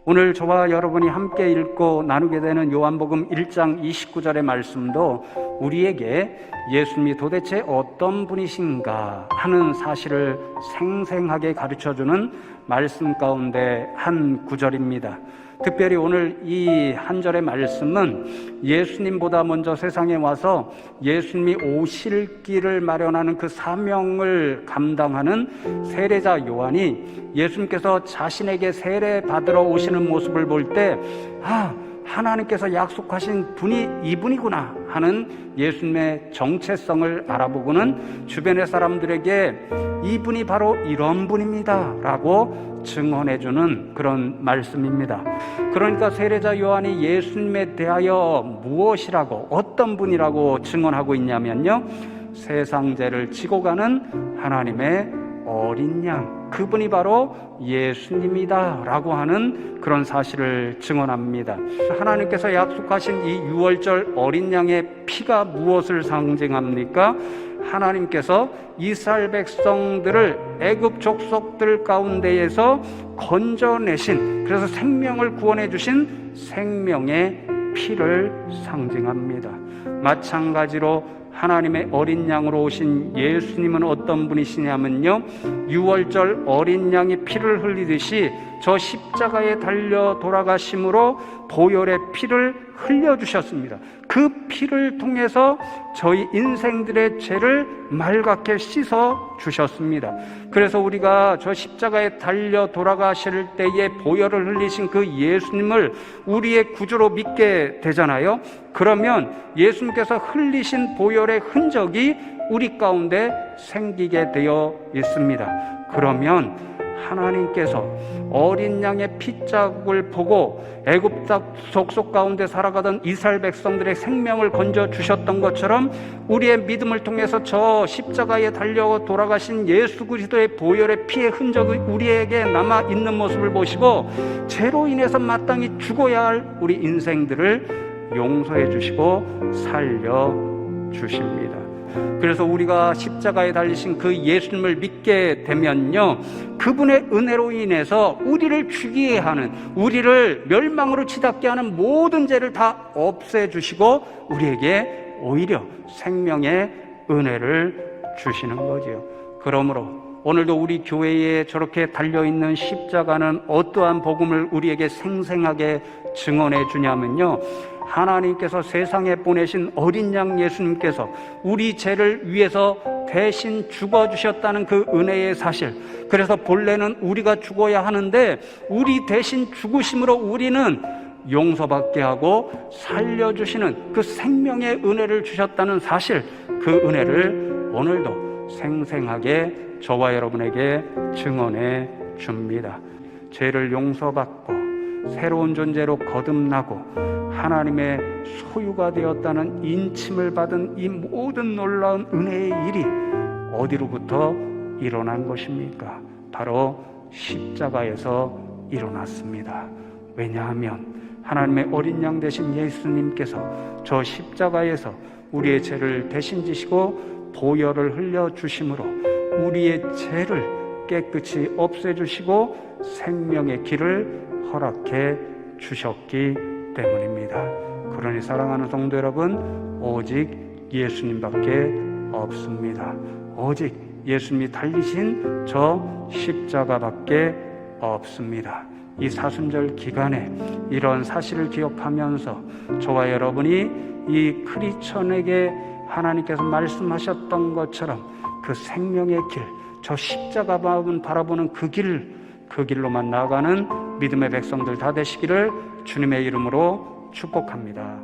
오늘 저와 여러분이 함께 읽고 나누게 되는 요한복음 1장 29절의 말씀도 우리에게 예수님이 도대체 어떤 분이신가 하는 사실을 생생하게 가르쳐주는 말씀 가운데 한 구절입니다. 특별히 오늘 이 한 절의 말씀은 예수님보다 먼저 세상에 와서 예수님이 오실 길을 마련하는 그 사명을 감당하는 세례자 요한이 예수님께서 자신에게 세례 받으러 오시는 모습을 볼 때 하나님께서 약속하신 분이 이분이구나 하는 예수님의 정체성을 알아보고는 주변의 사람들에게 이분이 바로 이런 분입니다 라고 증언해주는 그런 말씀입니다. 그러니까 세례자 요한이 예수님에 대하여 무엇이라고, 어떤 분이라고 증언하고 있냐면요, 세상 죄를 지고 가는 하나님의 어린 양, 그분이 바로 예수님이다 라고 하는 그런 사실을 증언합니다. 하나님께서 약속하신 이 유월절 어린 양의 피가 무엇을 상징합니까? 하나님께서 이스라엘 백성들을 애굽 족속들 가운데에서 건져내신, 그래서 생명을 구원해 주신 생명의 피를 상징합니다. 마찬가지로 하나님의 어린 양으로 오신 예수님은 어떤 분이시냐면요, 유월절 어린 양이 피를 흘리듯이 저 십자가에 달려 돌아가심으로 보혈의 피를 흘려주셨습니다. 그 피를 통해서 저희 인생들의 죄를 맑게 씻어 주셨습니다. 그래서 우리가 저 십자가에 달려 돌아가실 때에 보혈을 흘리신 그 예수님을 우리의 구주로 믿게 되잖아요. 그러면 예수님께서 흘리신 보혈의 흔적이 우리 가운데 생기게 되어 있습니다. 그러면 하나님께서 어린 양의 핏자국을 보고 애굽 족속 가운데 살아가던 이스라엘 백성들의 생명을 건져 주셨던 것처럼 우리의 믿음을 통해서 저 십자가에 달려 돌아가신 예수 그리스도의 보혈의 피의 흔적이 우리에게 남아 있는 모습을 보시고 죄로 인해서 마땅히 죽어야 할 우리 인생들을 용서해 주시고 살려 주십니다. 그래서 우리가 십자가에 달리신 그 예수님을 믿게 되면요, 그분의 은혜로 인해서 우리를 죽이게 하는, 우리를 멸망으로 치닫게 하는 모든 죄를 다 없애주시고 우리에게 오히려 생명의 은혜를 주시는 거지요. 그러므로 오늘도 우리 교회에 저렇게 달려있는 십자가는 어떠한 복음을 우리에게 생생하게 증언해 주냐면요, 하나님께서 세상에 보내신 어린 양 예수님께서 우리 죄를 위해서 대신 죽어주셨다는 그 은혜의 사실, 그래서 본래는 우리가 죽어야 하는데 우리 대신 죽으심으로 우리는 용서받게 하고 살려주시는 그 생명의 은혜를 주셨다는 사실, 그 은혜를 오늘도 생생하게 저와 여러분에게 증언해 줍니다. 죄를 용서받고 새로운 존재로 거듭나고 하나님의 소유가 되었다는 인침을 받은 이 모든 놀라운 은혜의 일이 어디로부터 일어난 것입니까? 바로 십자가에서 일어났습니다. 왜냐하면 하나님의 어린 양 되신 예수님께서 저 십자가에서 우리의 죄를 대신 지시고 보혈을 흘려주심으로 우리의 죄를 깨끗이 없애주시고 생명의 길을 허락해 주셨기 때문입니다. 그러니 사랑하는 성도 여러분, 오직 예수님밖에 없습니다. 오직 예수님이 달리신 저 십자가밖에 없습니다. 이 사순절 기간에 이런 사실을 기억하면서 저와 여러분이 이 크리스천에게 하나님께서 말씀하셨던 것처럼 그 생명의 길, 저 십자가만 바라보는 그 길로만 나아가는 믿음의 백성들 다 되시기를 주님의 이름으로 축복합니다.